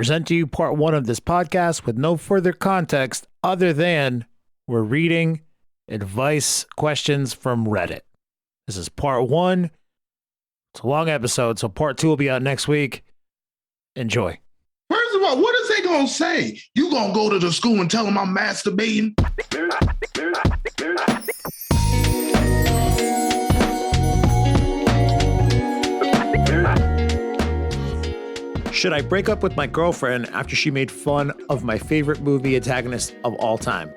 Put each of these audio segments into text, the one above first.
present to you part one of this podcast with no further context other than we're reading advice questions from Reddit. This is part one. It's a long episode, so part two will be out next week. Enjoy. First of all, what is they gonna say? You gonna go to the school and tell them I'm masturbating? Should I break up with my girlfriend after she made fun of my favorite movie antagonist of all time?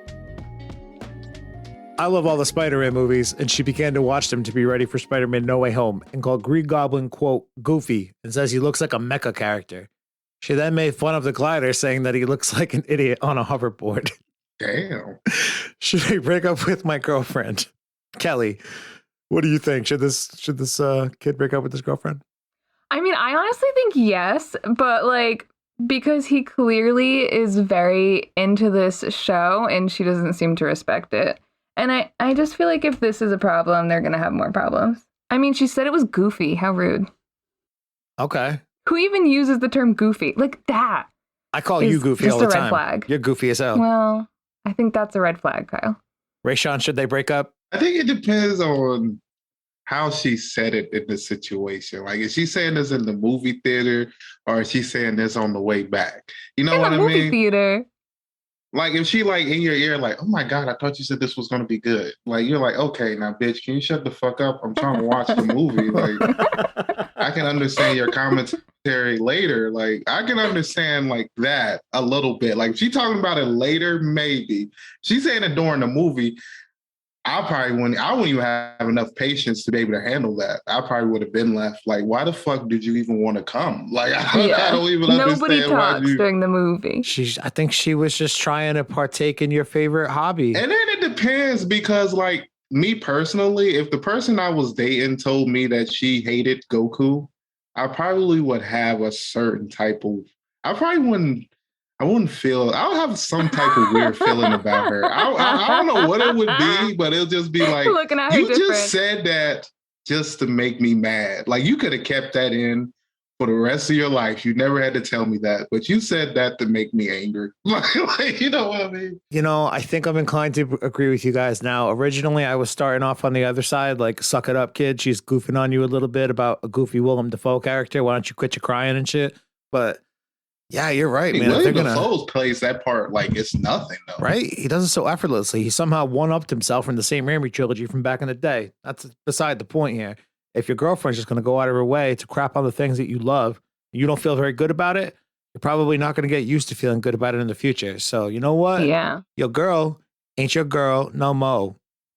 I love all the Spider-Man movies, and she began to watch them to be ready for Spider-Man No Way Home and called Green Goblin, quote, goofy, and says he looks like a mecha character. She then made fun of the glider, saying that he looks like an idiot on a hoverboard. Damn. Should I break up with my girlfriend? Kelly, what do you think? Should this kid break up with his girlfriend? I mean, I honestly think yes, but like, because he clearly is very into this show and she doesn't seem to respect it. And I just feel like if this is a problem, they're going to have more problems. I mean, she said it was goofy. How rude. Okay. Who even uses the term goofy? Like that. I call you goofy all the time. Just a red flag. You're goofy as hell. Well, I think that's a red flag, Kyle. Raysean, should they break up? I think it depends on how she said it in the situation. Like, is she saying this in the movie theater or is she saying this on the way back? You know what I mean? Movie theater. Like, if she, like, in your ear, like, oh, my God, I thought you said this was going to be good. Like, you're like, okay, now, bitch, can you shut the fuck up? I'm trying to watch the movie. Like, I can understand your commentary later. Like, I can understand, like, that a little bit. Like, if she's talking about it later, maybe. She's saying it during the movie. I wouldn't even have enough patience to be able to handle that. I probably would have been left. Like, why the fuck did you even want to come? Like, I don't even understand. Nobody talks during the movie. I think she was just trying to partake in your favorite hobby. And then it depends because, like, me personally, if the person I was dating told me that she hated Goku, I probably would have a certain type of. I wouldn't feel. I'll have some type of weird feeling about her. I don't know what it would be, but it'll just be like, looking at her you different. just said that just to make me mad. Like, you could have kept that in for the rest of your life. You never had to tell me that, but you said that to make me angry. Like, you know what I mean? You know, I think I'm inclined to agree with you guys now. Originally, I was starting off on the other side, like, suck it up, kid. She's goofing on you a little bit about a goofy Willem Dafoe character. Why don't you quit your crying and shit? But yeah, you're right, man. William Dafoe plays that part like it's nothing, though. Right? He does it so effortlessly. He somehow one-upped himself from the same Raimi trilogy from back in the day. That's beside the point here. If your girlfriend's just going to go out of her way to crap on the things that you love, and you don't feel very good about it, you're probably not going to get used to feeling good about it in the future. So, you know what? Yeah. Your girl ain't your girl no mo.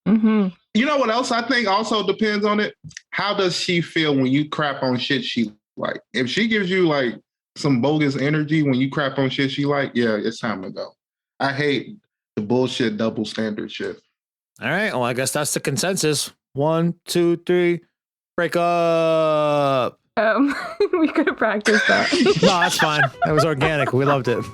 Mm-hmm. You know what else I think also depends on it? How does she feel when you crap on shit she like? If she gives you, like, some bogus energy when you crap on shit she like, yeah, it's time to go. I hate the bullshit double standard shit. All right. Well, I guess that's the consensus. 1, 2, 3, break up. We could have practiced that. No, that's fine. That was organic. We loved it.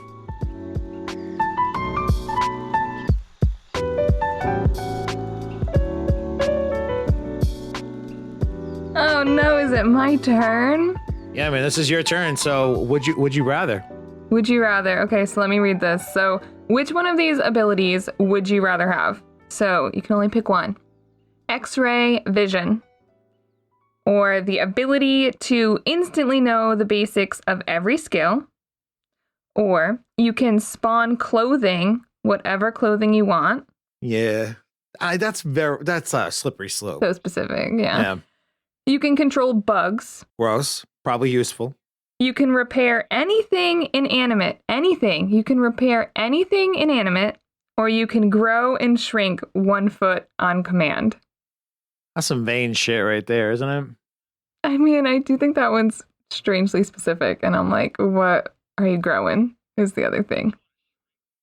Oh no, is it my turn? Yeah, man, this is your turn. So would you rather? Would you rather? Okay, so let me read this. So which one of these abilities would you rather have? So you can only pick one. X-ray vision, or the ability to instantly know the basics of every skill, or you can spawn clothing, whatever clothing you want. Yeah, that's a slippery slope. So specific, yeah. You can control bugs. Gross. Probably useful. You can repair anything inanimate. Anything. You can repair anything inanimate, or you can grow and shrink 1 foot on command. That's some vain shit right there, isn't it? I mean, I do think that one's strangely specific, and I'm like, what are you growing is the other thing.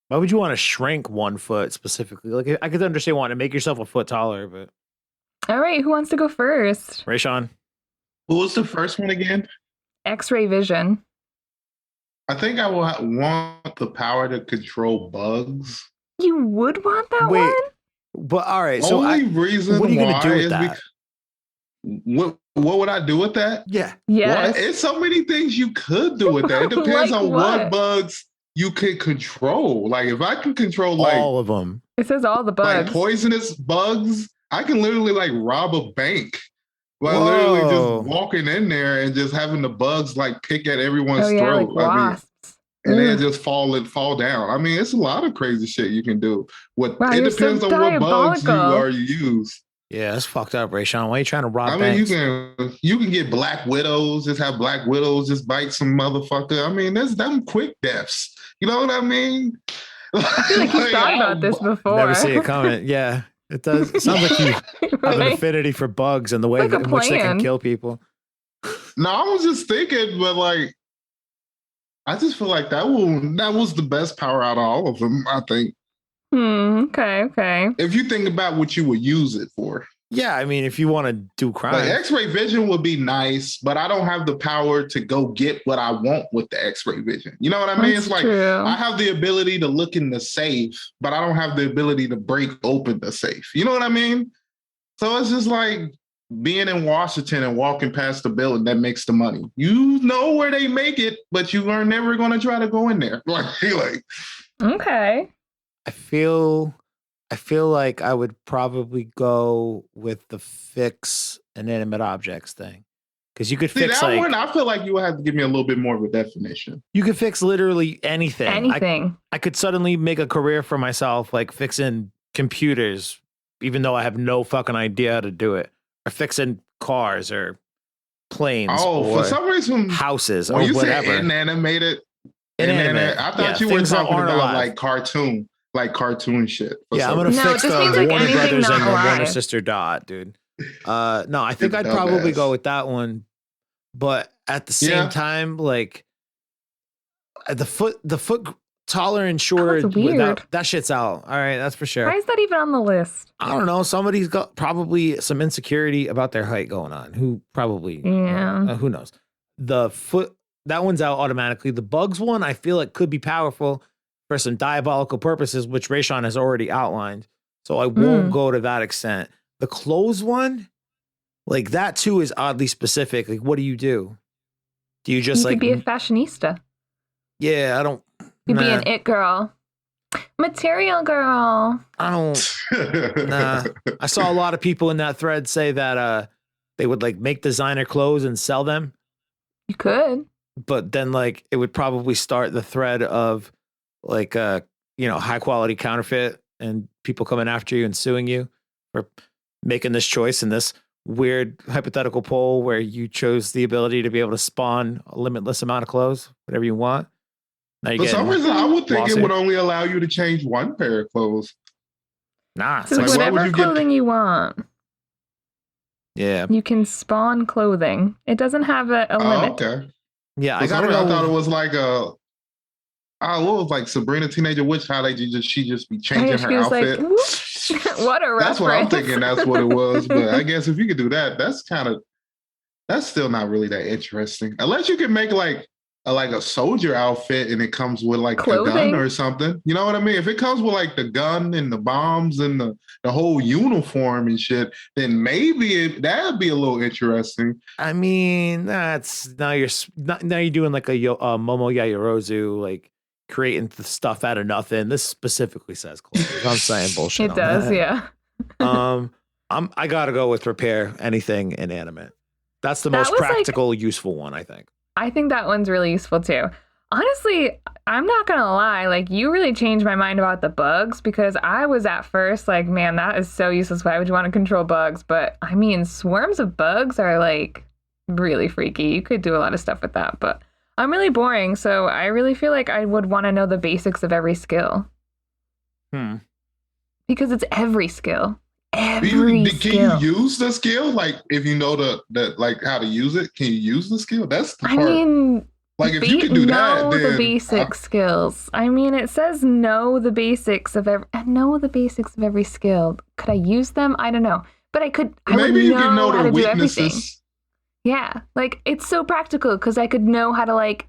Why would you want to shrink 1 foot specifically? Like, I could understand wanting to make yourself a foot taller, but... All right, who wants to go first? Raysean. What was the first one again? X-ray vision. I think I will want the power to control bugs. You would want that one? But all right, so Only reason what are you going to do with is that? what What would I do with that? Yeah. Yes. It's so many things you could do with that. It depends Like on what? what bugs you can control. Like if I can control like All of them. It says all the bugs. like poisonous bugs, I can literally like rob a bank by literally just walking in there and just having the bugs like pick at everyone's throat. Like wasps. And then just fall down. I mean, it's a lot of crazy shit you can do. It depends on what bugs you use. Yeah, that's fucked up, Raysean. Why are you trying to rob banks? banks? You can get black widows, just have black widows just bite some motherfucker. I mean, there's them quick deaths. You know what I mean? I feel like you've thought about this before. Never see it coming. Yeah, it does. It sounds like you have an affinity for bugs and the way in which they can kill people. No, I was just thinking, but like, I just feel like that was the best power out of all of them, I think. Okay. If you think about what you would use it for. Yeah, I mean, if you want to do crime. Like X-ray vision would be nice, but I don't have the power to go get what I want with the X-ray vision. You know what I mean? That's it's like true. I have the ability to look in the safe, but I don't have the ability to break open the safe. You know what I mean? So it's just like being in Washington and walking past the building that makes the money. You know where they make it, but you are never going to try to go in there. Like, okay. I feel like I would probably go with the fix inanimate objects thing. Because you could fix that one, I feel like you would have to give me a little bit more of a definition. You could fix literally anything. Anything. I could suddenly make a career for myself, like fixing computers, even though I have no fucking idea how to do it. Or fixing cars or planes. For some reason, houses or you whatever. Said inanimate. I thought you were talking about like cartoon shit. Yeah, I'm gonna fix the Warner Brothers and the Warner Sister dot, dude. No, I think I'd probably go with that one, but at the same time, like the foot taller and shorter, that shit's out. All right, that's for sure. Why is that even on the list? I don't know. Somebody's got probably some insecurity about their height going on. Who knows? The foot, that one's out automatically. The bugs one, I feel like could be powerful for some diabolical purposes, which Raysean has already outlined. So I won't go to that extent. The clothes one, like that too is oddly specific. Like, what do you do? Do you just you could be a fashionista? Yeah, I don't. You'd be an it girl. Material girl. I don't. Nah. I saw a lot of people in that thread say that they would like make designer clothes and sell them. You could. But then like it would probably start the thread of like high quality counterfeit and people coming after you and suing you for making this choice in this weird hypothetical poll where you chose the ability to be able to spawn a limitless amount of clothes, whatever you want. For some reason, I would think it would only allow you to change one pair of clothes. Nah, so like, whatever clothing you want. Yeah, you can spawn clothing. It doesn't have a limit. Okay. Yeah, I thought it was like what was like Sabrina Teenager Witch? How she just be changing her outfit. Like, what a reference. That's what I'm thinking. That's what it was. But I guess if you could do that, that's still not really that interesting. Unless you can make like a soldier outfit and it comes with like clothing. A gun or something. You know what I mean? If it comes with like the gun and the bombs and the whole uniform and shit, then maybe that'd be a little interesting. I mean, that's now you're doing like a Momo Yaoyorozu, like creating the stuff out of nothing. This specifically says clothes. I'm saying bullshit. It does, that. Yeah. I gotta go with repair anything inanimate. That's the most practical, useful one, I think. I think that one's really useful too. Honestly, I'm not gonna lie, like you really changed my mind about the bugs because I was at first like, man, that is so useless. Why would you want to control bugs? But I mean, swarms of bugs are like really freaky. You could do a lot of stuff with that, but I'm really boring, so I really feel like I would want to know the basics of every skill. Because it's every skill. Can you use the skill? Like if you know the like how to use it, can you use the skill? That's the part. I mean, like if you can do that, then the basic skills. I mean, it says know the basics of every skill. Could I use them? I don't know, but I could. Maybe you can know how their to do everything. weaknesses. Yeah, like it's so practical because I could know how to like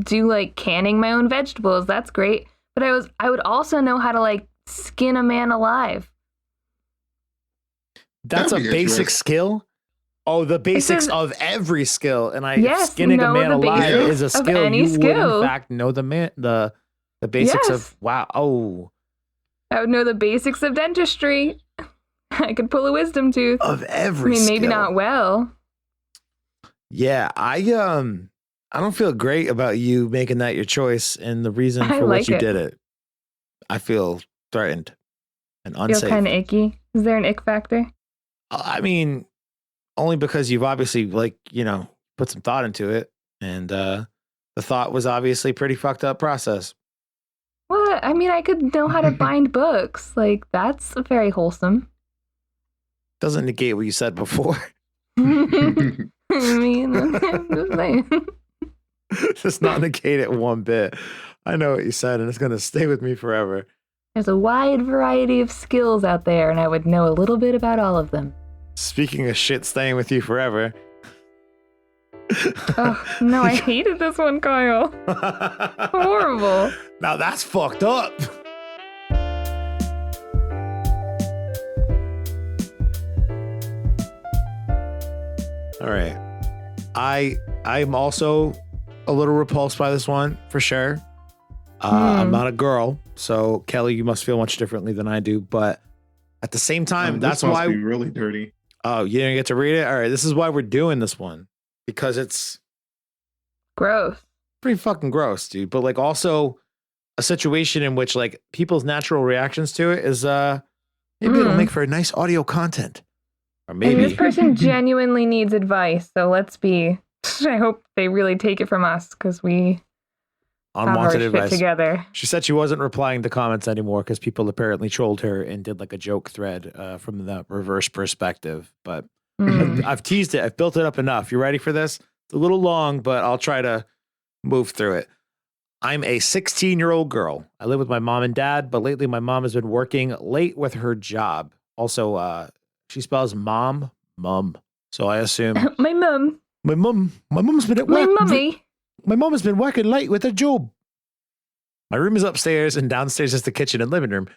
do like canning my own vegetables. That's great. But I would also know how to like skin a man alive. That's a basic skill. Oh, the basics says- of every skill, and Yes, skinning a know man the alive basics is a of skill. any You would, skill. in fact, know the basics Yes. of wow. Oh, I would know the basics of dentistry. I could pull a wisdom tooth. of I every. mean, maybe skill. not well. Yeah, I don't feel great about you making that your choice and the reason I for like which you it. did it. I feel threatened and Feel unsafe. kind of icky. Is there an ick factor? I mean, only because you've obviously put some thought into it, and the thought was obviously pretty fucked up process. What? I mean, I could know how to bind books. Like, that's very wholesome. Doesn't negate what you said before. I mean, I'm just saying. Does not negate it one bit. I know what you said, and it's gonna stay with me forever. There's a wide variety of skills out there, and I would know a little bit about all of them. Speaking of shit staying with you forever. Oh, no, I hated this one, Kyle. Horrible. Now that's fucked up. All right. I'm also a little repulsed by this one for sure. I'm not a girl, so Kelly, you must feel much differently than I do. But at the same time, that's this must why. be really dirty. Oh, you didn't get to read it? All right, this is why we're doing this one, because it's Gross. pretty fucking gross, dude. But like also a situation in which like people's natural reactions to it is maybe it'll make for a nice audio content. Or And maybe this person genuinely needs advice, so let's be. I hope they really take it from us, because we have our unwanted shit advice. together. She said she wasn't replying to comments anymore because people apparently trolled her and did like a joke thread from the reverse perspective. But Mm. I've teased it. I've built it up enough. You ready for this? It's a little long, but I'll try to move through it. I'm a 16-year-old girl. I live with my mom and dad, but lately my mom has been working late with her job. Also, she spells mum. So I assume My mum. my mom's been at My work. mummy. My mom has been working late with her job. My room is upstairs, and downstairs is the kitchen and living room.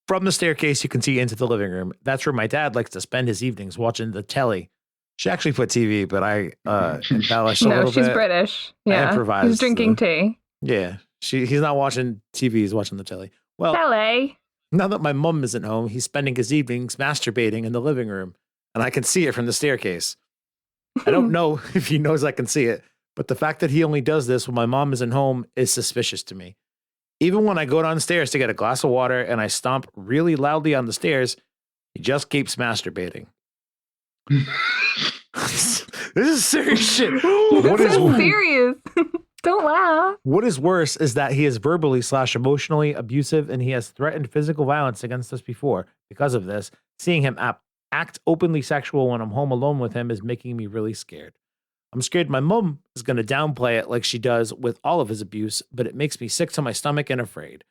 From the staircase, you can see into the living room. That's where my dad likes to spend his evenings watching the telly. She actually put TV, but I embellished a No, little she's bit. British. I Yeah. improvised He's drinking the- tea. Yeah, he's not watching TV, he's watching the telly. Well, Telly. now that my mom isn't home, he's spending his evenings masturbating in the living room, and I can see it from the staircase. I don't know if he knows I can see it, but the fact that he only does this when my mom isn't home is suspicious to me. Even when I go downstairs to get a glass of water and I stomp really loudly on the stairs, he just keeps masturbating. This is serious shit. What This is is serious. Don't laugh. What is worse is that he is verbally / emotionally abusive, and he has threatened physical violence against us before. Because of this, seeing him act openly sexual when I'm home alone with him is making me really scared. I'm scared my mom is going to downplay it like she does with all of his abuse, but it makes me sick to my stomach and afraid.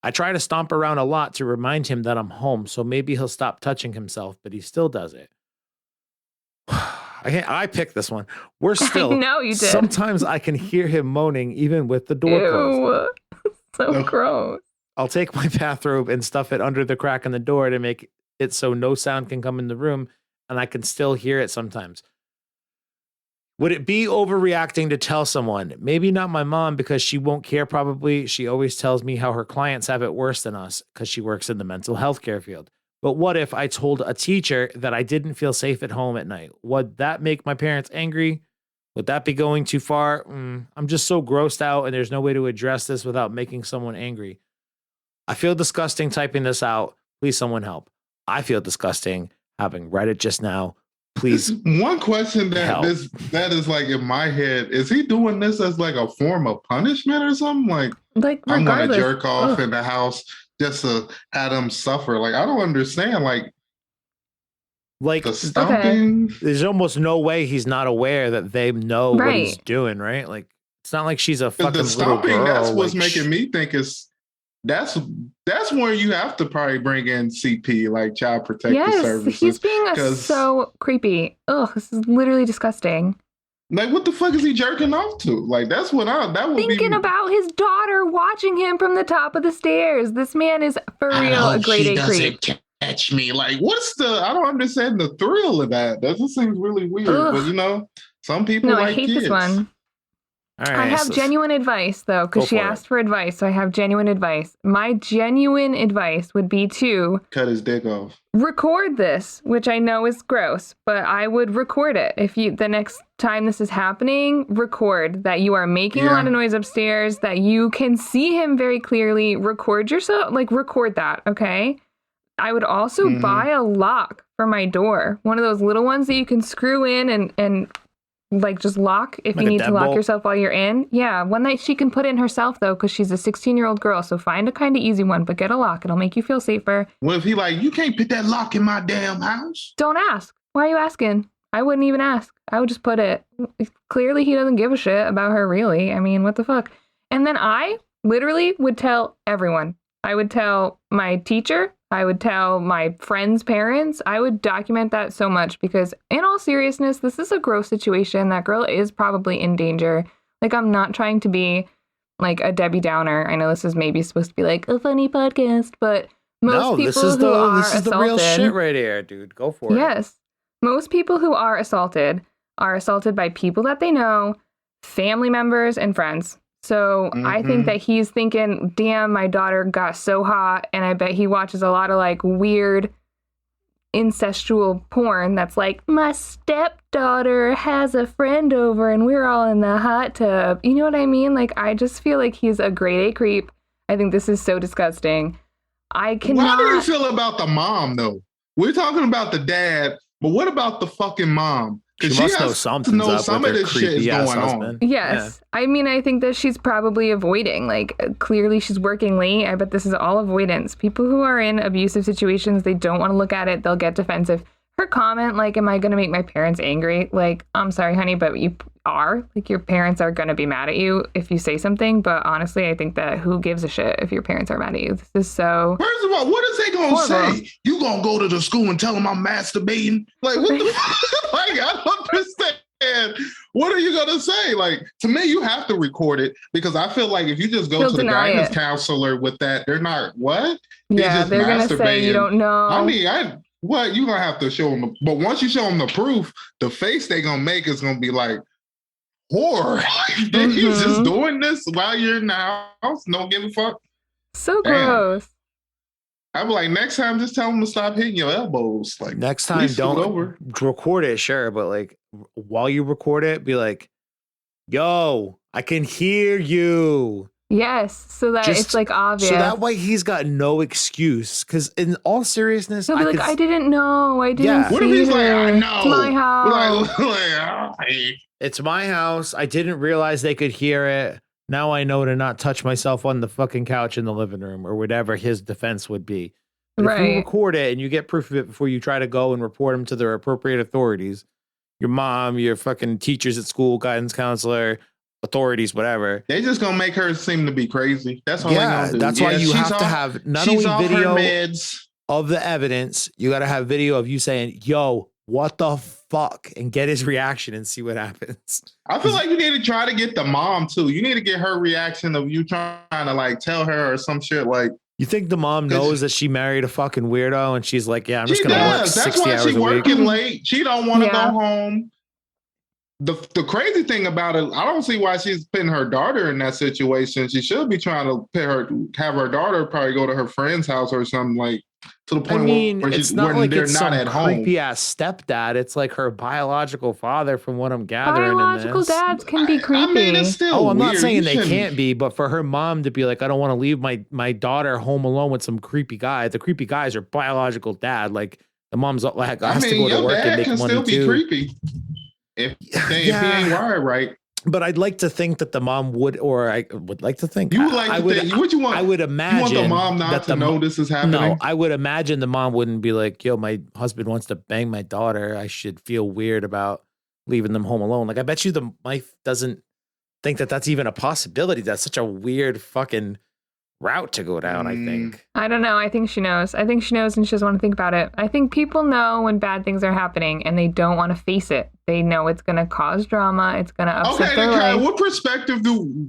I try to stomp around a lot to remind him that I'm home, so maybe he'll stop touching himself, but he still does it. I picked this one. Worse still, I know you did. sometimes I can hear him moaning even with the door closed. Ew. So No. gross. I'll take my bathrobe and stuff it under the crack in the door to make it so no sound can come in the room, and I can still hear it sometimes. Would it be overreacting to tell someone? Maybe not my mom, because she won't care probably. She always tells me how her clients have it worse than us because she works in the mental health care field. But what if I told a teacher that I didn't feel safe at home at night? Would that make my parents angry? Would that be going too far? I'm just so grossed out, and there's no way to address this without making someone angry. I feel disgusting typing this out. Please, someone help. I feel disgusting having read it just now. Please. One question Help. that is like in my head, is he doing this as like a form of punishment or something? Like, Like, I'm gonna regardless. jerk off Ugh. in the house just to have them suffer. Like, I don't understand. Like Like, the stomping. there's almost no way he's not aware that they know what he's Right. doing, right? Like, it's not like she's a fucking The little stomping, girl. that's what's like, making me think that's where you have to probably bring in CP, like Child Protective Yes, Services. he's being 'cause- so creepy. Ugh, this is literally disgusting. Like, what the fuck is he jerking off to? Like, that would Thinking be about his daughter watching him from the top of the stairs. This man is for real a grade A creep. catch me. Like, I don't understand the thrill of that. That just seems really weird. Ugh. But, you know, some people No, like I hate kids. this one. All I right, have genuine advice, though, because she asked for advice, so I have genuine advice. My genuine advice would be to Cut his dick off. record this, which I know is gross, but I would record it. If you, the next time this is happening, record that you are making a lot of noise upstairs, that you can see him very clearly. Record yourself, like record that, okay? I would also buy a lock for my door, one of those little ones that you can screw in and like just lock if Like you a need to lock deadbolt? yourself while you're in. Yeah, one that she can put in herself though, because she's a 16-year-old girl. So find a kind of easy one, but get a lock. It'll make you feel safer. What if he like, you can't put that lock in my damn house? Don't ask. Why are you asking? I wouldn't even ask. I would just put it. Clearly, he doesn't give a shit about her, really. I mean, what the fuck? And then I literally would tell everyone. I would tell my teacher. I would tell my friends' parents. I would document that so much because, in all seriousness, this is a gross situation. That girl is probably in danger. Like, I'm not trying to be like a Debbie Downer. I know this is maybe supposed to be like a funny podcast, but most people this is the real shit right here, dude. Go for it. Yes. Most people who are assaulted by people that they know, family members, and friends. So I think that he's thinking, damn, my daughter got so hot. And I bet he watches a lot of like weird incestual porn that's like, my stepdaughter has a friend over and we're all in the hot tub. You know what I mean? Like, I just feel like he's a grade A creep. I think this is so disgusting. I cannot. How do you feel about the mom, though? We're talking about the dad, but what about the fucking mom? She must know something's up some with of her this shit is creepy-ass going husband. on. Yes. I mean, I think that she's probably avoiding. Like, clearly she's working late. I bet this is all avoidance. People who are in abusive situations, they don't want to look at it. They'll get defensive. Her comment, like, am I going to make my parents angry? Like, I'm sorry, honey, but you are. Like, your parents are going to be mad at you if you say something. But honestly, I think that who gives a shit if your parents are mad at you? This is so... First of all, what is they going to say? You going to go to the school and tell them I'm masturbating? Like, what the fuck? Like, I don't understand. What are you going to say? Like, to me, you have to record it because I feel like if you just go to the guidance counselor with that, they're not, what? Yeah, they're going to say you don't know. I mean, what? You're going to have to show them. But once you show them the proof, the face they're going to make is going to be like, horror. He's just doing this while you're in the house. Don't give a fuck. So gross. I'm like, next time, just tell them to stop hitting your elbows. Like, next time, don't record it, sure, but like while you record it, be like, "Yo, I can hear you." Yes, so that it's like obvious. So that way he's got no excuse. Because in all seriousness, he'll be like, "I didn't know. I didn't see What if he's like, I know. It's my house. It's my house. I didn't realize they could hear it. Now I know to not touch myself on the fucking couch in the living room or whatever his defense would be." But if you record it and you get proof of it before you try to go and report him to the appropriate authorities, your mom, your fucking teachers at school, guidance counselor, authorities, whatever. They just gonna make her seem to be crazy. That's all they gonna do. That's why you have to have not only video of the evidence, you got to have video of you saying, "Yo, what the fuck," and get his reaction and see what happens. I feel like you need to try to get the mom too. You need to get her reaction of you trying to like tell her or some shit like. You think the mom knows that she married a fucking weirdo and she's like, yeah, I'm just going to work 60 hours a week. That's why she's working late. She don't want to go home. The crazy thing about it, I don't see why she's putting her daughter in that situation. She should be trying to have her daughter probably go to her friend's house or something like to the point where it's not like it's some creepy ass stepdad. It's like her biological father, from what I'm gathering. Biological dads can be creepy. I mean, it's still I'm not weird. saying they can't be, but for her mom to be like, I don't want to leave my daughter home alone with some creepy guy. The creepy guys are biological dad. Like the mom's like has to go to work and make money too. Your dad can still be creepy if he ain't wired right. But I'd like to think that the mom would, or I would like to think. You would like to think. What you want? I would imagine. You want the mom not to know this is happening? No, I would imagine the mom wouldn't be like, yo, my husband wants to bang my daughter. I should feel weird about leaving them home alone. Like, I bet you the wife doesn't think that that's even a possibility. That's such a weird fucking route to go down, I think. I don't know. I think she knows. I think she knows and she doesn't want to think about it. I think people know when bad things are happening and they don't want to face it. They know it's going to cause drama. It's going to upset their life. What perspective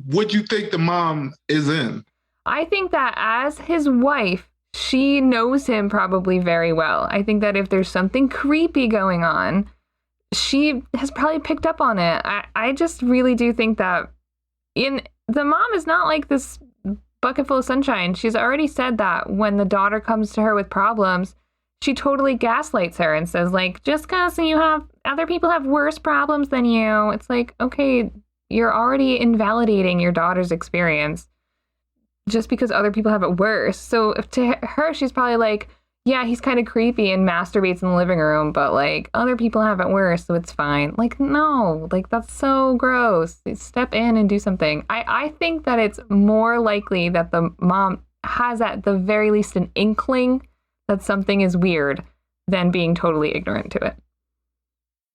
would you think the mom is in? I think that as his wife, she knows him probably very well. I think that if there's something creepy going on, she has probably picked up on it. I just really do think that the mom is not like this bucket full of sunshine. She's already said that when the daughter comes to her with problems, she totally gaslights her and says, like, just because other people have worse problems than you. It's like, okay, you're already invalidating your daughter's experience just because other people have it worse. So to her, she's probably like, yeah, he's kind of creepy and masturbates in the living room, but like other people have it worse, so it's fine. Like, no, like that's so gross. Step in and do something. I think that it's more likely that the mom has at the very least an inkling that something is weird than being totally ignorant to it.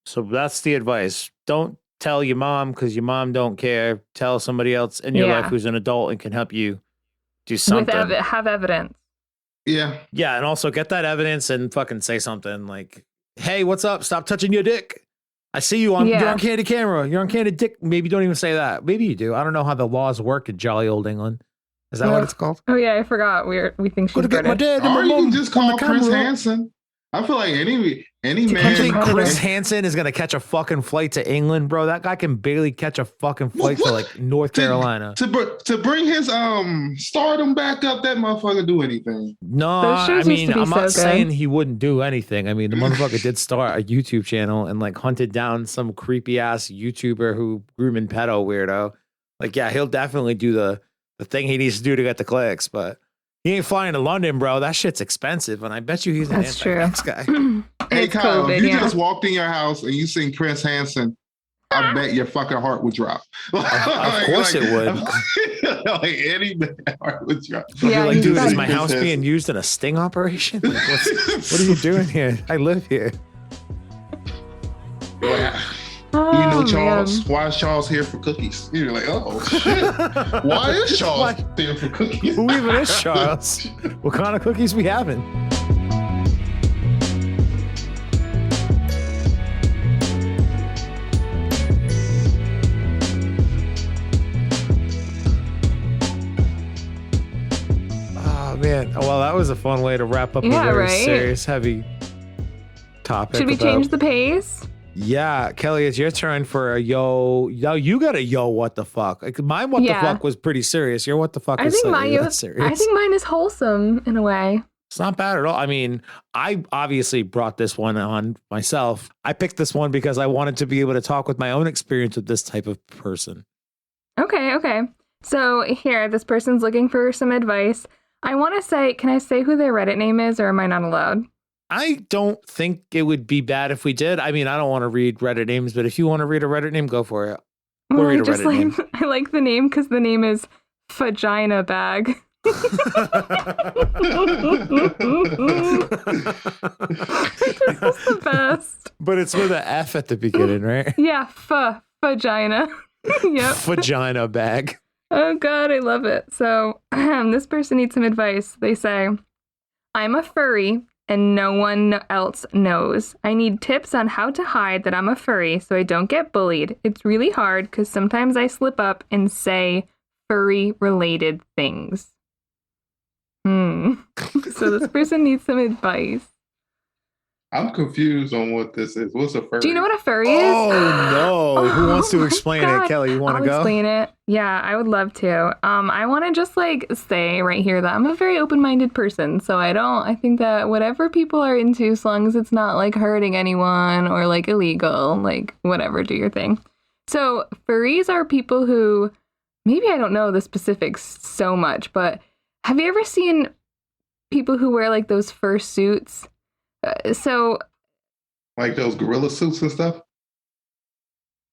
So that's the advice. Don't tell your mom because your mom don't care. Tell somebody else in your life who's an adult and can help you do something. Have evidence. Yeah. Yeah, and also get that evidence and fucking say something like, hey, what's up? Stop touching your dick. I see you you're on candid camera. You're on candid dick. Maybe don't even say that. Maybe you do. I don't know how the laws work in jolly old England. Is that what it's called? Oh, yeah, I forgot. We think she's British. Or you can just call Chris Hansen. I feel like any man. You think Chris Hansen is going to catch a fucking flight to England, bro? That guy can barely catch a fucking flight to like North Carolina. To bring his stardom back up, that motherfucker do anything. No, I mean, I'm not saying he wouldn't do anything. I mean, the motherfucker did start a YouTube channel and like hunted down some creepy ass YouTuber who grooming pedo weirdo. Like, yeah, he'll definitely do the thing he needs to do to get the clicks, but he ain't flying to London, bro. That shit's expensive, and I bet you he's an anti-vax guy. Hey, Kyle, if you just walked in your house and you seen Chris Hansen, I bet your fucking heart would drop. Of course it would. Like any heart would drop. Yeah, like, dude, is my house being used in a sting operation? Like, what are you doing here? I live here. Yeah. You know Charles? Man. Why is Charles here for cookies? You're like, oh shit. Why is Charles here for cookies? Who even is Charles? What kind of cookies we having? Oh man. Well, that was a fun way to wrap up a very serious, heavy topic. Should we change the pace? Yeah, Kelly, it's your turn for a yo. Yo, you got a yo. What the fuck? Like, mine, what the fuck was pretty serious. Your what the fuck is serious. I think mine is wholesome in a way. It's not bad at all. I mean, I obviously brought this one on myself. I picked this one because I wanted to be able to talk with my own experience with this type of person. Okay. So here, this person's looking for some advice. I want to say, can I say who their Reddit name is, or am I not allowed? I don't think it would be bad if we did. I mean, I don't want to read Reddit names, but if you want to read a Reddit name, go for it. Well, I like the name because the name is Vagina Bag. It's the best. But it's with an F at the beginning, right? Yeah, vagina. Yep. Vagina Bag. Oh, God, I love it. So this person needs some advice. They say, I'm a furry and no one else knows. I need tips on how to hide that I'm a furry so I don't get bullied. It's really hard because sometimes I slip up and say furry-related things. So this person needs some advice. I'm confused on what this is. What's a furry? Do you know what a furry is? Oh, no. Who wants to explain it? Kelly, you want to go? I'll explain it. Yeah, I would love to. I want to just say right here that I'm a very open-minded person. So I think that whatever people are into, as long as it's not like hurting anyone or like illegal, like whatever, do your thing. So furries are people who, maybe I don't know the specifics so much, but have you ever seen people who wear like those fur suits? So, like those gorilla suits and stuff?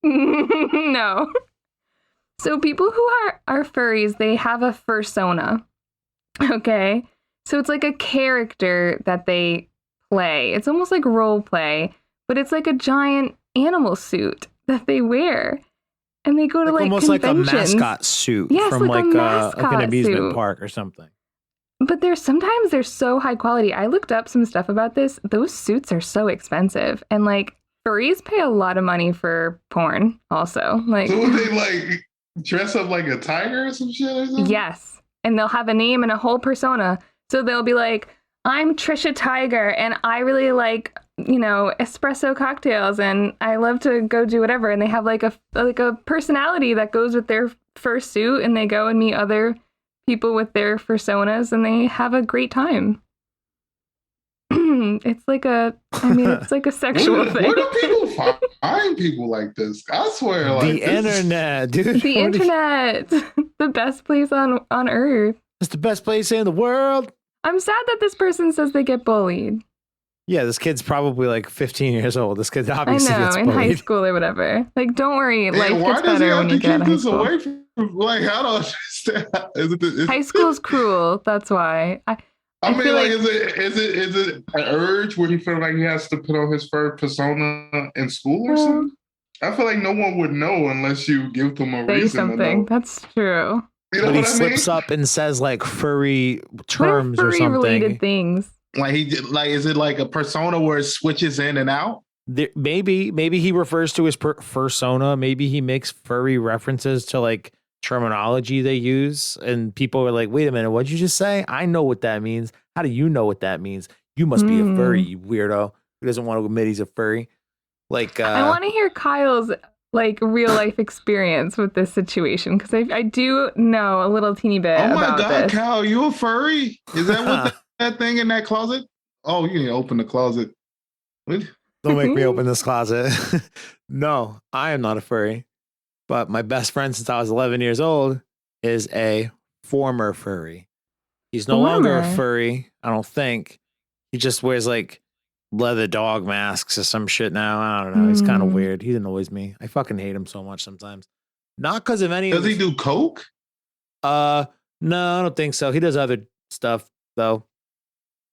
No. So people who are furries, they have a fursona. Okay. So it's like a character that they play. It's almost like role play, but it's like a giant animal suit that they wear. And they go to like almost conventions. Like a mascot suit from like an amusement park or something. But sometimes they're so high quality. I looked up some stuff about this. Those suits are so expensive. And like furries pay a lot of money for porn also. Like, so would they like dress up like a tiger or some shit or something? Yes. And they'll have a name and a whole persona. So they'll be like, I'm Trisha Tiger and I really like, espresso cocktails and I love to go do whatever. And they have like a personality that goes with their fursuit, and they go and meet other people with their personas and they have a great time. It's like a sexual thing. Where do people find people like this? I swear, like the internet, dude. The internet, the best place on earth. It's the best place in the world. I'm sad that this person says they get bullied. Yeah, this kid's probably like 15 years old. This kid I obviously know, gets in bullied. high school or whatever. Like, don't worry, life why gets does he better have when to you get keep out of high this school. away from? Like, I don't understand. High school's cruel. That's why. I mean, feel like, is it an urge where he feel like he has to put on his fur persona in school or something? I feel like no one would know unless you give them a say reason something. to know. That's true. You know But he what I slips mean? up and says like furry What are terms or furry related something. things? Like is it like a persona where it switches in and out? Maybe he refers to his fursona. Maybe he makes furry references to like terminology they use, and people are like, "Wait a minute, what'd you just say? I know what that means. How do you know what that means? You must be a furry, you weirdo who doesn't want to admit he's a furry." Like, I want to hear Kyle's like real life experience with this situation, because I do know a little teeny bit Oh my about God, this. Kyle, you a furry? Is that what that thing in that closet? Oh, you can open the closet. What? don't make me open this closet. No, I am not a furry, but my best friend since I was 11 years old is a former furry. He's no longer a furry, I don't think. He just wears like leather dog masks or some shit now. I don't know. He's kind of weird. He annoys me. I fucking hate him so much sometimes. Not because of any. Does he do coke? No, I don't think so. He does other stuff though.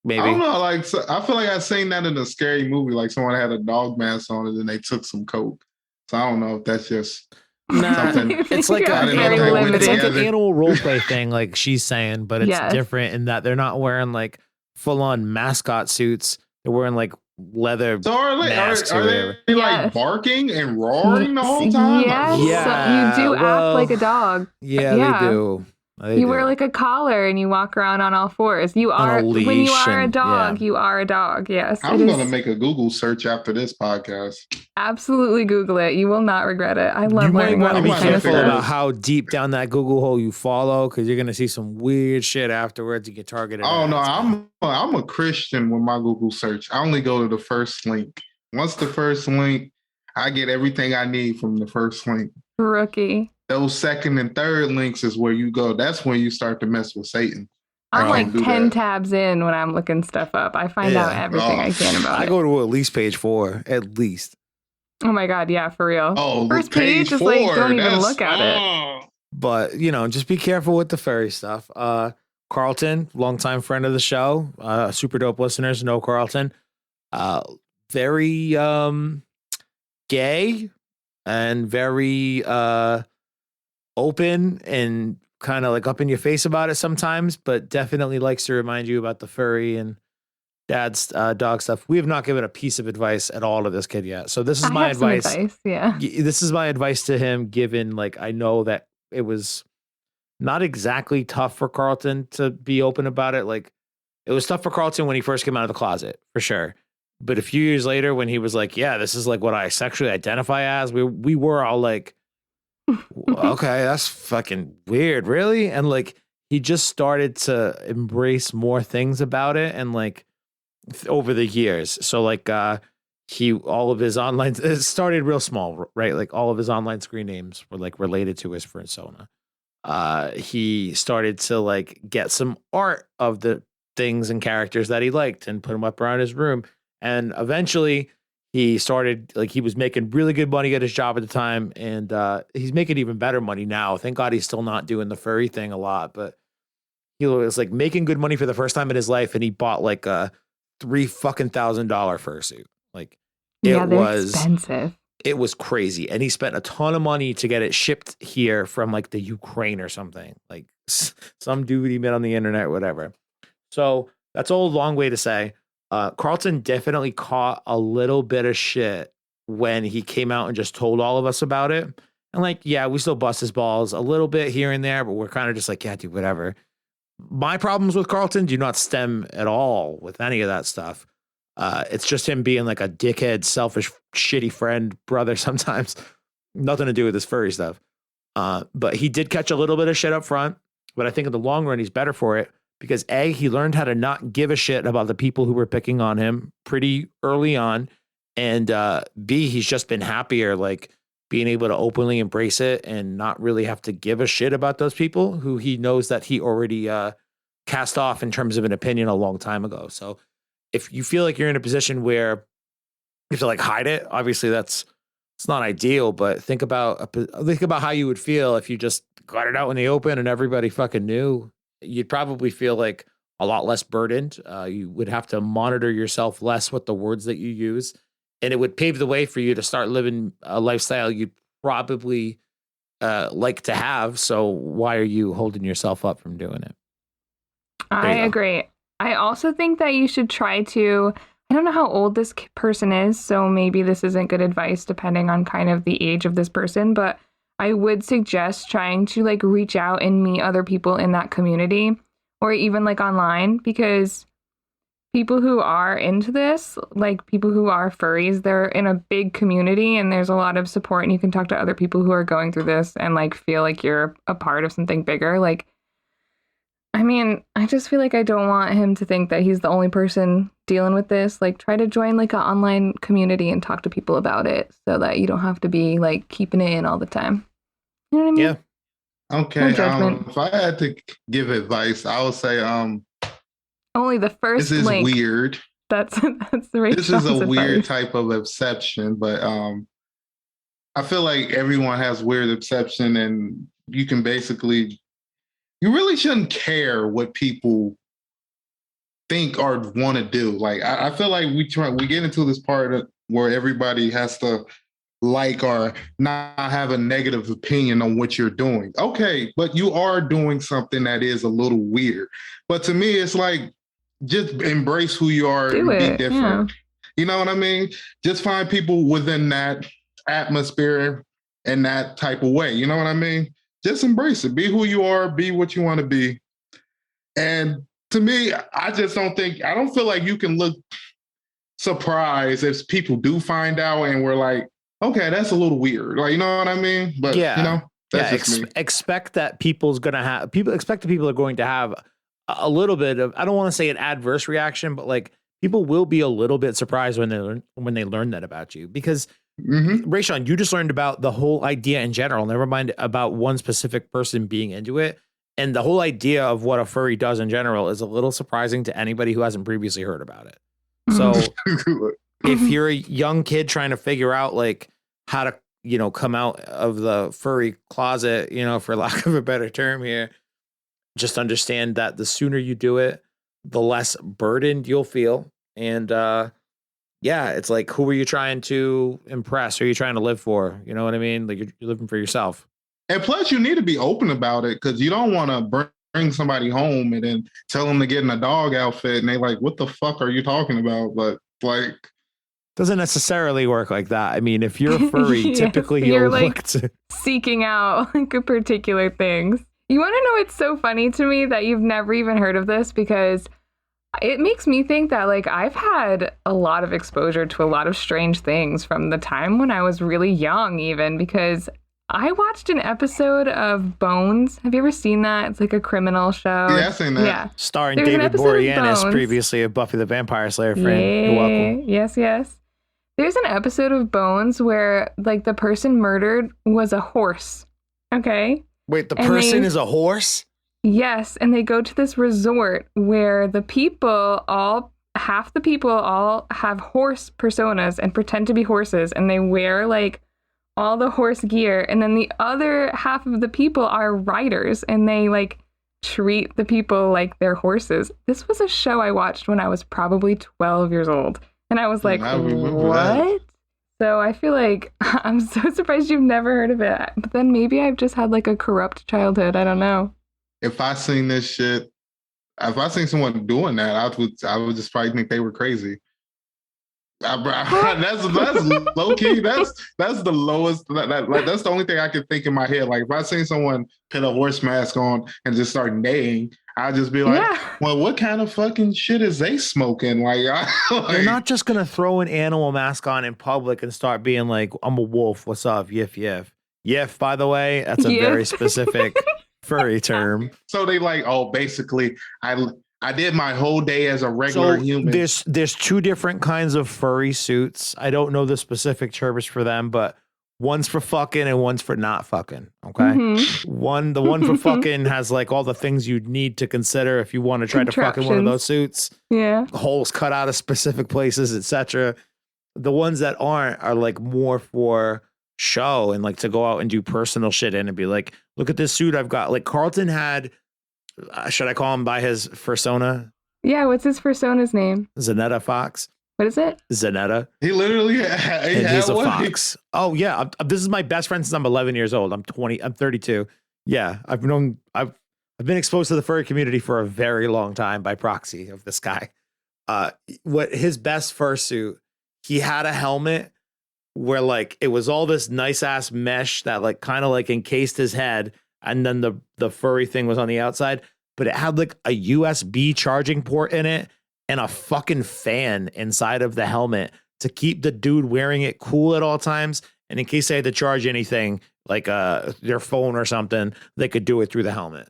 Maybe. I don't know. Like, so I feel like I've seen that in a scary movie. Like someone had a dog mask on it and they took some coke. So I don't know if that's just something. It's like I didn't know very they went it's like an together. animal role play thing, like she's saying, but it's Yes. different in that they're not wearing like full on mascot suits. They're wearing like leather. So are masks or they whatever. like Yes. barking and roaring the whole time? Yes, Yeah, you do well, act like a dog. Yeah, Yeah. they do. They You do. wear like a collar and you walk around on all fours. You On a are when you leash are a and- dog. yeah. You are a dog. Yes, I'm it going to is. make a Google search after this podcast. Absolutely Google it. You will not regret it. I love You might learning want all to be this kind of careful figure about stuff. how deep down that Google hole you follow, because you're gonna see some weird shit afterwards. You get targeted. Oh no, ads. I'm a Christian with my Google search. I only go to the first link. Once the first link, I get everything I need from the first link. Rookie. Those second and third links is where you go. That's when you start to mess with Satan. I'm I like don't do 10 that. tabs in when I'm looking stuff up. I find Yeah. out everything I can about I it. go to at least page 4, at least. Oh my God. Yeah, for real. Oh, First page page is 4. like, don't even that's- look at it. oh. But just be careful with the furry stuff. Carlton, longtime friend of the show, super dope listeners know Carlton. Very gay and very open and kind of like up in your face about it sometimes, but definitely likes to remind you about the furry and dad's dog stuff. We have not given a piece of advice at all to this kid yet. So this is I my have some advice. Yeah. This is my advice to him, given like I know that it was not exactly tough for Carlton to be open about it. Like it was tough for Carlton when he first came out of the closet, for sure. But a few years later, when he was like, "Yeah, this is like what I sexually identify as," we were all like, "Okay, that's fucking weird, really." And like he just started to embrace more things about it, and like over the years. So like all of his online, it started real small, right? Like all of his online screen names were like related to his persona. He started to like get some art of the things and characters that he liked and put them up around his room. And eventually he started like he was making really good money at his job at the time. And he's making even better money now. Thank God he's still not doing the furry thing a lot, but he was like making good money for the first time in his life. And he bought like a $3,000 fursuit. Like Yeah, it they're was expensive. it was crazy. And he spent a ton of money to get it shipped here from like the Ukraine or something, like some dude he met on the internet or whatever. So that's all a long way to say. Carlton definitely caught a little bit of shit when he came out and just told all of us about it. And like, yeah, we still bust his balls a little bit here and there, but we're kind of just like, yeah, dude, whatever. My problems with Carlton do not stem at all with any of that stuff. It's just him being like a dickhead, selfish, shitty friend, brother sometimes. Nothing to do with his furry stuff. But he did catch a little bit of shit up front. But I think in the long run, he's better for it because A, he learned how to not give a shit about the people who were picking on him pretty early on. And B, he's just been happier, like being able to openly embrace it and not really have to give a shit about those people who he knows that he already cast off in terms of an opinion a long time ago. So if you feel like you're in a position where you have to like hide it, obviously it's not ideal, but think about how you would feel if you just got it out in the open and everybody fucking knew. You'd probably feel like a lot less burdened. You would have to monitor yourself less with the words that you use. And it would pave the way for you to start living a lifestyle you'd probably like to have. So why are you holding yourself up from doing it? I agree. I also think that you should try to, I don't know how old this person is, so maybe this isn't good advice depending on kind of the age of this person, but I would suggest trying to like reach out and meet other people in that community or even like online, because people who are into this, like people who are furries, they're in a big community and there's a lot of support and you can talk to other people who are going through this and like feel like you're a part of something bigger. Like, I mean, I just feel like I don't want him to think that he's the only person dealing with this. Like, try to join like an online community and talk to people about it so that you don't have to be like keeping it in all the time. You know what I mean? Yeah. Okay. No judgment. If I had to give advice, I would say Only the first this is link. weird. That's the right. This is a weird type of exception, but I feel like everyone has weird exception, and you can basically, you really shouldn't care what people think or want to do. Like I feel like we get into this part where everybody has to like or not have a negative opinion on what you're doing. Okay, but you are doing something that is a little weird. But to me, it's like, just embrace who you are and be different. Yeah. You know what I mean? Just find people within that atmosphere and that type of way. You know what I mean? Just embrace it. Be who you are. Be what you want to be. And to me, I don't feel like you can look surprised if people do find out and we're like, okay, that's a little weird. Like, you know what I mean? But, you know, that's just me. Expect that people are going to have a little bit of, I don't want to say an adverse reaction, but like people will be a little bit surprised when they learn that about you, because Raysean, you just learned about the whole idea in general, never mind about one specific person being into it. And the whole idea of what a furry does in general is a little surprising to anybody who hasn't previously heard about it. So if you're a young kid trying to figure out like how to, you know, come out of the furry closet, you know, for lack of a better term here, just understand that the sooner you do it, the less burdened you'll feel. And it's like, who are you trying to impress? Who are you trying to live for? You know what I mean? Like you're living for yourself. And plus, you need to be open about it, because you don't want to bring somebody home and then tell them to get in a dog outfit and they like, what the fuck are you talking about? But like, doesn't necessarily work like that. I mean, if you're a furry, typically you're like seeking out like particular things. You want to know what's so funny to me that you've never even heard of this? Because it makes me think that like I've had a lot of exposure to a lot of strange things from the time when I was really young, even, because I watched an episode of Bones. Have you ever seen that? It's like a criminal show. Yeah, I've seen that. Yeah. Starring David Boreanaz, previously of Buffy the Vampire Slayer friend. You're welcome. Yes. There's an episode of Bones where like the person murdered was a horse. Okay. Wait, the person is a horse? Yes, and they go to this resort where half the people all have horse personas and pretend to be horses, and they wear like all the horse gear, and then the other half of the people are riders, and they like treat the people like they're horses. This was a show I watched when I was probably 12 years old, and I was like, what? So I feel like I'm so surprised you've never heard of it. But then maybe I've just had like a corrupt childhood. I don't know. If I seen this shit, if I seen someone doing that, I would just probably think they were crazy. That's low key. That's the lowest. That's the only thing I can think in my head. Like if I seen someone put a horse mask on and just start neighing, I'd just be like, well, what kind of fucking shit is they smoking? Like, they're not just gonna throw an animal mask on in public and start being like, I'm a wolf. What's up? Yiff yiff. Yiff, by the way, that's a very specific furry term. So they like, oh, basically, I did my whole day as a regular human. There's two different kinds of furry suits. I don't know the specific terms for them, but one's for fucking and one's for not fucking. Okay. Mm-hmm. The one for fucking has like all the things you'd need to consider if you want to try to fuck in one of those suits. Yeah. Holes cut out of specific places, etc. The ones that aren't are like more for show and like to go out and do personal shit in and be like, look at this suit I've got. Like Carlton had. Should I call him by his persona? Yeah, what's his persona's name? Zanetta Fox. What is it? Zanetta. He literally he's a fox. Oh yeah, this is my best friend since I'm 11 years old. I'm 32. Yeah, I've been exposed to the furry community for a very long time by proxy of this guy. What his best fursuit, he had a helmet where like it was all this nice ass mesh that like kind of like encased his head. And then the furry thing was on the outside, but it had like a USB charging port in it and a fucking fan inside of the helmet to keep the dude wearing it cool at all times. And in case they had to charge anything like their phone or something, they could do it through the helmet.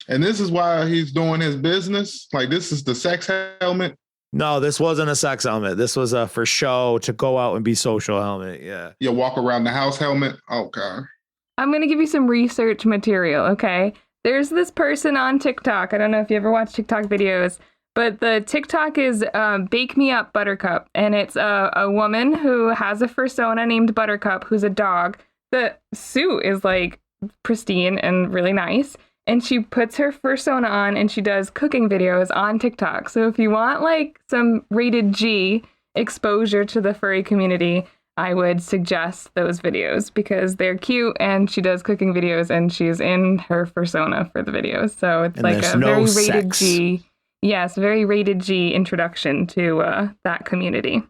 And this is why he's doing his business. Like this is the sex helmet. No, this wasn't a sex helmet. This was a for show to go out and be social helmet. Yeah. You walk around the house helmet. Okay. I'm going to give you some research material, okay? There's this person on TikTok. I don't know if you ever watch TikTok videos, but the TikTok is Bake Me Up Buttercup. And it's a woman who has a fursona named Buttercup, who's a dog. The suit is like pristine and really nice. And she puts her fursona on and she does cooking videos on TikTok. So if you want like some rated G exposure to the furry community, I would suggest those videos because they're cute and she does cooking videos and she's in her fursona for the videos. So it's like a very rated G. Yes, very rated G introduction to that community.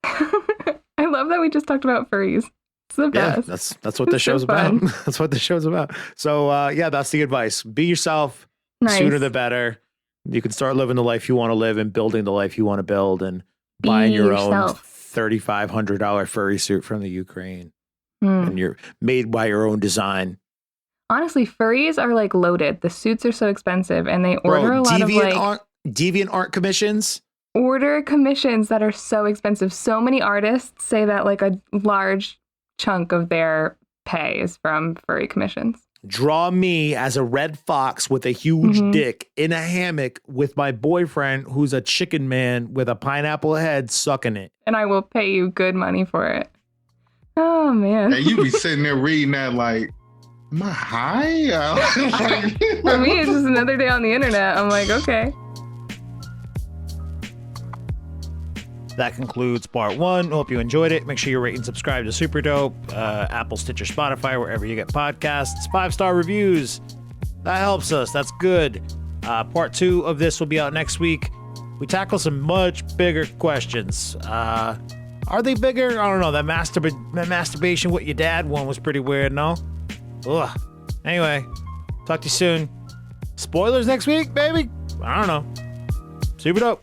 I love that we just talked about furries. It's the best. Yeah, that's what the show's about. That's what the show's about. So yeah, that's the advice. Be yourself. Nice. Sooner the better. You can start living the life you want to live and building the life you want to build and buying your own $3,500 furry suit from the Ukraine. And you're made by your own design. Honestly, furries are like loaded. The suits are so expensive and they order a lot of like deviant art commissions. Order commissions that are so expensive. So many artists say that like a large chunk of their pay is from furry commissions. Draw me as a red fox with a huge dick in a hammock with my boyfriend who's a chicken man with a pineapple head sucking it. And I will pay you good money for it. Oh, man. And you be sitting there reading that like, am I high? For me, it's just another day on the internet. I'm like, okay. That concludes part one. Hope you enjoyed it. Make sure you rate and subscribe to Super Dope, Apple, Stitcher, Spotify, wherever you get podcasts. 5-star reviews. That helps us. That's good. Part two of this will be out next week. We tackle some much bigger questions. Are they bigger? I don't know. That masturbation with your dad one was pretty weird, no? Ugh. Anyway, talk to you soon. Spoilers next week, baby? I don't know. Super Dope.